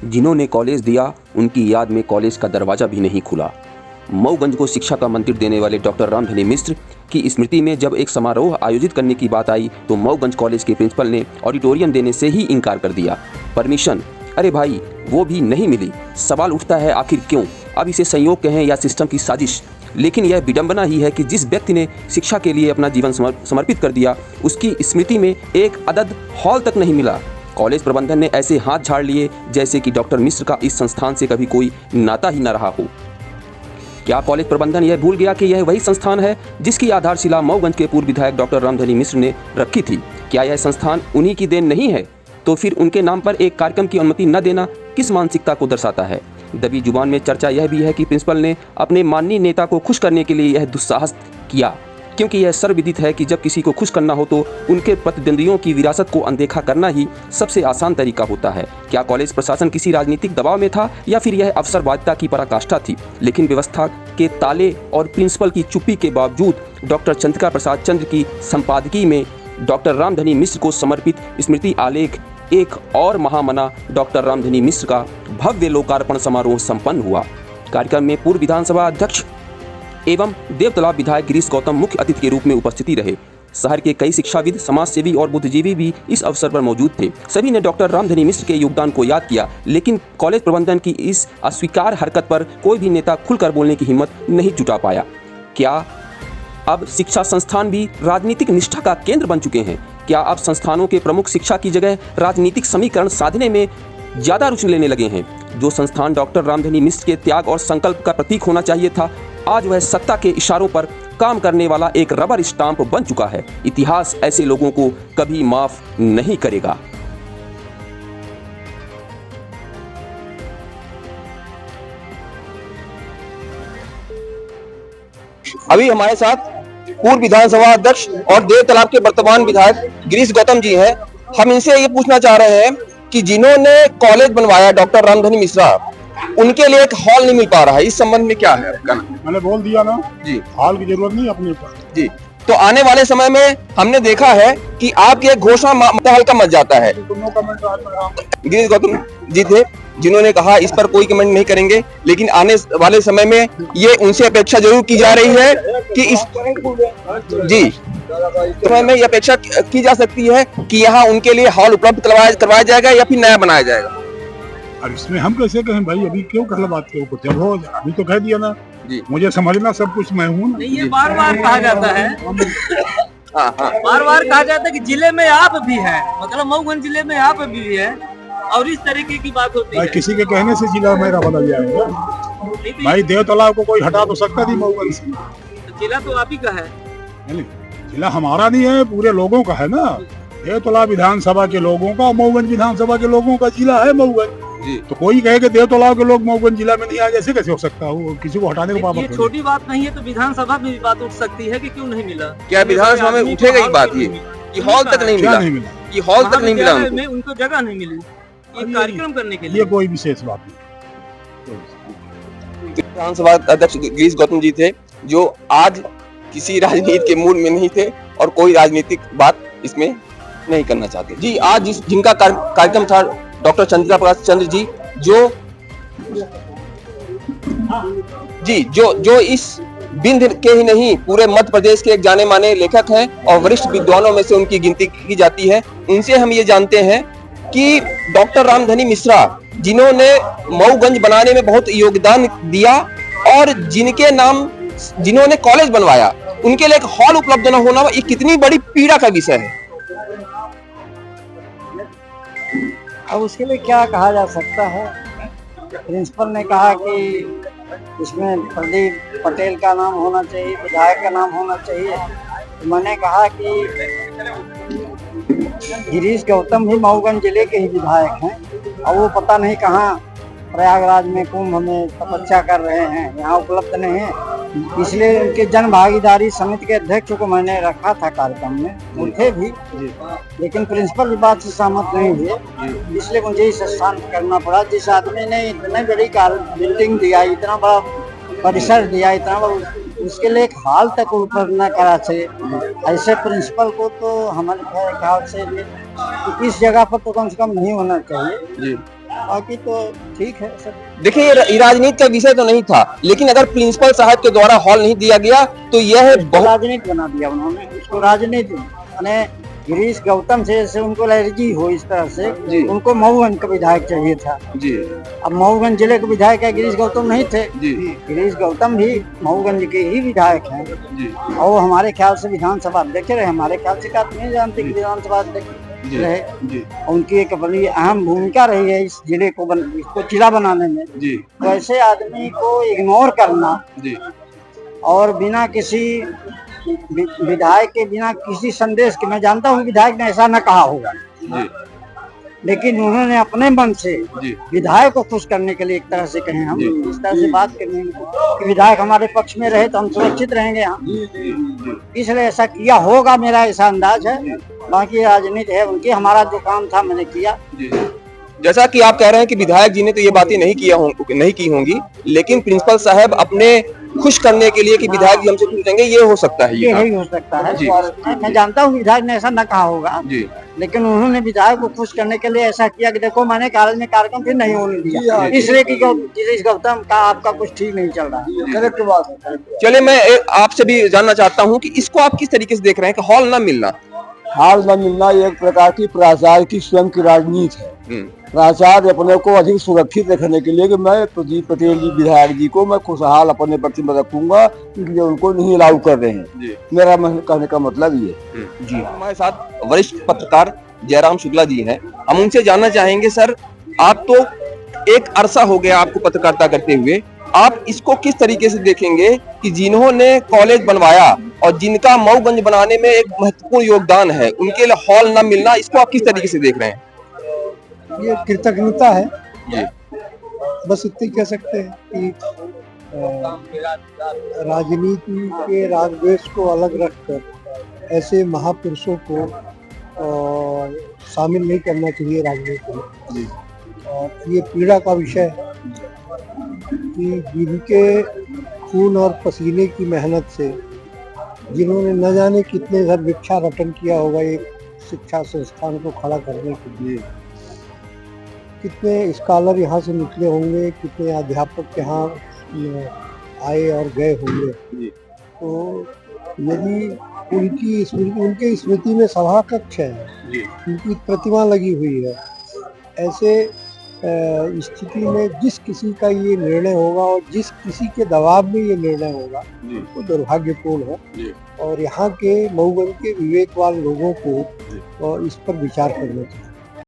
जिन्होंने कॉलेज दिया उनकी याद में कॉलेज का दरवाज़ा भी नहीं खुला। मऊगंज को शिक्षा का मंदिर देने वाले डॉक्टर रामधनी मिश्र की स्मृति में जब एक समारोह आयोजित करने की बात आई तो मऊगंज कॉलेज के प्रिंसिपल ने ऑडिटोरियम देने से ही इनकार कर दिया। परमिशन, अरे भाई वो भी नहीं मिली। सवाल उठता है आखिर क्यों? अब इसे संयोग कहें या सिस्टम की साजिश, लेकिन यह विडंबना ही है कि जिस व्यक्ति ने शिक्षा के लिए अपना जीवन समर्पित कर दिया उसकी स्मृति में एक अदद हॉल तक नहीं मिला। कॉलेज प्रबंधन ने ऐसे हाथ झाड़ लिए जैसे कि डॉक्टर मिश्र का इस संस्थान से कभी कोई नाता ही न रहा हो। क्या कॉलेज प्रबंधन यह भूल गया कि यह वही संस्थान है जिसकी आधारशिला मऊगंज के पूर्व विधायक डॉक्टर रामधनी मिश्र ने रखी थी? क्या यह संस्थान उन्हीं की देन नहीं है? तो फिर उनके नाम पर एक कार्यक्रम की अनुमति न देना किस मानसिकता को दर्शाता है? दबी जुबान में चर्चा यह भी है कि प्रिंसिपल ने अपने माननीय नेता को खुश करने के लिए यह दुस्साहस किया, क्योंकि यह सर्वविदित है कि जब किसी को खुश करना हो तो उनके प्रतिद्वंदियों की विरासत को अनदेखा करना ही सबसे आसान तरीका होता है। क्या कॉलेज प्रशासन किसी राजनीतिक दबाव में था या फिर यह अवसरवादिता की पराकाष्ठा थी? लेकिन व्यवस्था के ताले और प्रिंसिपल की चुप्पी के बावजूद डॉक्टर चंद्रिका प्रसाद चंद्र की संपादकी में डॉक्टर रामधनी मिश्र को समर्पित स्मृति आलेख एक और महामना डॉक्टर रामधनी मिश्र का भव्य लोकार्पण समारोह संपन्न हुआ। कार्यक्रम में पूर्व विधानसभा अध्यक्ष एवं देवतालाब विधायक गिरीश गौतम मुख्य अतिथि के रूप में उपस्थिति रहे। शहर के कई शिक्षाविद, समाजसेवी और बुद्धिजीवी भी इस अवसर पर मौजूद थे। सभी ने डॉक्टर रामधनी मिश्र के योगदान को याद किया, लेकिन कॉलेज प्रबंधन की इस अस्वीकार हरकत पर कोई भी नेता खुलकर बोलने की हिम्मत नहीं जुटा पाया। क्या अब शिक्षा संस्थान भी राजनीतिक निष्ठा का केंद्र बन चुके हैं? क्या अब संस्थानों के प्रमुख शिक्षा की जगह राजनीतिक समीकरण साधने में ज़्यादा रुचि लेने लगे हैं? जो संस्थान डॉक्टर रामधनी मिश्र के त्याग और संकल्प का प्रतीक होना चाहिए था, आज वह सत्ता के इशारों पर काम करने वाला एक रबर स्टाम्प बन चुका है। इतिहास ऐसे लोगों को कभी माफ नहीं करेगा। अभी हमारे साथ पूर्व विधानसभा अध्यक्ष और देवतालाब के वर्तमान विधायक गिरीश गौतम जी हैं। हम इनसे ये पूछना चाह रहे हैं कि जिन्होंने कॉलेज बनवाया डॉक्टर रामधनी मिश्रा, उनके लिए एक हॉल नहीं मिल पा रहा है, इस संबंध में क्या है? मैंने बोल दिया ना जी, हॉल की जरूरत नहीं अपने ऊपर जी। तो आने वाले समय में हमने देखा है कि आपकी एक घोषणा हल्का मच जाता है। गिरीश गौतम जी थे जिन्होंने कहा इस पर कोई कमेंट नहीं करेंगे, लेकिन आने वाले समय में ये उनसे अपेक्षा जरूर की जा रही है कि इस जी समय में ये अपेक्षा की जा सकती है कि यहाँ उनके लिए हॉल उपलब्ध करवाया जाएगा या फिर नया बनाया जाएगा। और इसमें हम कैसे कहें भाई, अभी क्यों कर बात के ऊपर? जब हो अभी तो कह दिया ना जी, मुझे समझना सब कुछ मैं हूँ ना। ये बार बार कहा जाता है बार बार कहा जाता है कि जिले में आप भी हैं, मतलब मऊगंज जिले में आप भी है और इस तरीके की बात होती है। किसी के कहने से जिला मेरा बदल जाएगा भाई? देवतालाब को कोई हटा तो सकता नहीं मऊगंज से। जिला तो आप ही का है। जिला हमारा नहीं है, पूरे लोगों का है ना। देवतालाब विधानसभा के लोगों का, मऊगंज विधानसभा के लोगों का जिला है मऊगंज। तो कोई कहे कि देवतालाब के लोग मऊगंज जिला में नहीं आए, ऐसे कैसे हो सकता है? किसी को हटाने को ये छोटी बात नहीं है, तो विधानसभा में भी बात उठ सकती है कि क्यों नहीं मिला। क्या विधानसभा में उठेगा ये बात? ये हॉल तक नहीं मिला, ये हॉल तक नहीं मिला, उनको जगह नहीं मिली ये कार्यक्रम करने के लिए। ये कोई विशेष बात नहीं। विधानसभा अध्यक्ष गिरीश गौतम जी थे जो आज किसी राजनीति के मूड में नहीं थे और कोई राजनीतिक बात इसमें नहीं करना चाहते जी। आज जिनका कार्यक्रम था डॉक्टर चंद्रिका प्रसाद चंद्र जी, जो इस बिंद के ही नहीं पूरे मध्य प्रदेश के एक जाने माने लेखक हैं और वरिष्ठ विद्वानों में से उनकी गिनती की जाती है। उनसे हम ये जानते हैं कि डॉक्टर रामधनी मिश्रा जिन्होंने मऊगंज बनाने में बहुत योगदान दिया और जिन्होंने कॉलेज बनवाया, उनके लिए एक हॉल उपलब्ध न होना ये कितनी बड़ी पीड़ा का विषय है। अब उसके लिए क्या कहा जा सकता है? प्रिंसिपल ने कहा कि इसमें प्रदीप पटेल का नाम होना चाहिए, विधायक का नाम होना चाहिए। तो मैंने कहा कि गिरीश गौतम भी मऊगंज जिले के ही विधायक हैं और वो पता नहीं कहाँ प्रयागराज में कुंभ में तपस्या कर रहे हैं, यहाँ उपलब्ध नहीं है। इसलिए उनके जन भागीदारी समिति के अध्यक्ष को मैंने रखा था कार्यक्रम में, उनके भी, लेकिन प्रिंसिपल इस बात से सहमत नहीं हुए, इसलिए मुझे इस स्थान करना पड़ा। जिस आदमी ने इतनी बड़ी बिल्डिंग दिया, इतना बड़ा परिसर दिया, इतना बड़ा, उसके लिए एक हाल तक ऊपर न करा चाहिए। ऐसे प्रिंसिपल को तो हमारे ख्याल से इस जगह पर तो कम से कम नहीं होना चाहिए। बाकी तो ठीक है सब। देखिए ये राजनीति का विषय तो नहीं था, लेकिन अगर प्रिंसिपल साहब के द्वारा हॉल नहीं दिया गया तो यह बहुत राजनीति बना दिया उन्होंने उसको। राजनीति माने गिरीश गौतम से जैसे उनको एलर्जी हो इस तरह से, जी। उनको मऊगंज का विधायक चाहिए था। जी अब मऊगंज जिले के विधायक है, गिरीश गौतम नहीं थे। जी गिरीश गौतम भी मऊगंज के ही विधायक हैं जी और हमारे ख्याल से विधानसभा अध्यक्ष रहे। हमारे ख्याल से क्या नहीं जानते कि विधानसभा अध्यक्ष जी रहे। जी और उनकी एक बड़ी अहम भूमिका रही है इस जिले को इसको जिला बनाने में। जी तो ऐसे आदमी को इग्नोर करना जी और बिना किसी विधायक के बिना किसी संदेश के, मैं जानता हूँ विधायक ने ऐसा न कहा होगा, जी लेकिन उन्होंने अपने मन से जी विधायक को खुश करने के लिए एक तरह से कहें हम इस तरह से बात करने कि विधायक हमारे पक्ष में रहे तो हम सुरक्षित रहेंगे यहाँ, इसलिए ऐसा किया होगा, मेरा ऐसा अंदाज है। बाकी राजनीति है उनकी, हमारा जो काम था मैंने किया। जैसा कि आप कह रहे हैं कि विधायक जी ने तो ये बातें नहीं की होंगी, लेकिन प्रिंसिपल साहब अपने खुश करने के लिए कि विधायक जी हमसे पूछेंगे, ये हो सकता है। ये ही हो सकता है। मैं जानता हूँ विधायक ने ऐसा न कहा होगा जी, लेकिन उन्होंने विधायक को खुश करने के लिए ऐसा किया कि देखो मैंने कॉलेज में कार्यक्रम फिर नहीं होने दिया, इसलिए कि गिरीश गौतम का आपका कुछ ठीक नहीं चल रहा है। करेक्ट बात है। चलिए मैं आपसे भी जानना चाहता हूँ कि इसको आप किस तरीके से देख रहे हैं कि हॉल न मिलना? हाल न मिलना एक प्रकार की प्राचार्य की स्वयं की राजनीति है। प्राचार्य अपने को अधिक सुरक्षित रखने के लिए कि मैं प्रदीप पटेल जी विधायक जी को मैं खुशहाल अपने प्रति में रखूंगा, इसलिए उनको नहीं अलाउ कर रहे हैं। मेरा कहने का मतलब ये जी। हमारे साथ वरिष्ठ पत्रकार जयराम शुक्ला जी हैं, हम उनसे जानना चाहेंगे सर, आप तो एक अरसा हो गया आपको पत्रकारिता करते हुए, आप इसको किस तरीके से देखेंगे कि जिन्होंने कॉलेज बनवाया और जिनका मऊगंज बनाने में एक महत्वपूर्ण योगदान है, उनके लिए हॉल न मिलना, इसको आप किस तरीके से देख रहे हैं? ये कृतज्ञता है जी। बस इतनी कह सकते हैं कि राजनीति के राजद्वेष को अलग रखकर ऐसे महापुरुषों को शामिल नहीं करना चाहिए राजनीति में। और ये पीड़ा का विषय है कि जिनके खून और पसीने की मेहनत से, जिन्होंने न जाने कितने घर भिक्षाटन किया होगा एक शिक्षा संस्थान को खड़ा करने के लिए, कितने स्कॉलर यहाँ से निकले होंगे, कितने अध्यापक यहाँ आए और गए होंगे। तो यदि उनके स्मृति में सभा कक्ष है, उनकी प्रतिमा लगी हुई है, ऐसे स्थिति में जिस किसी का ये निर्णय होगा और जिस किसी के दबाव में ये निर्णय होगा वो दुर्भाग्यपूर्ण है। और यहाँ के मऊगंज के विवेकवान लोगों को इस पर विचार करना चाहिए।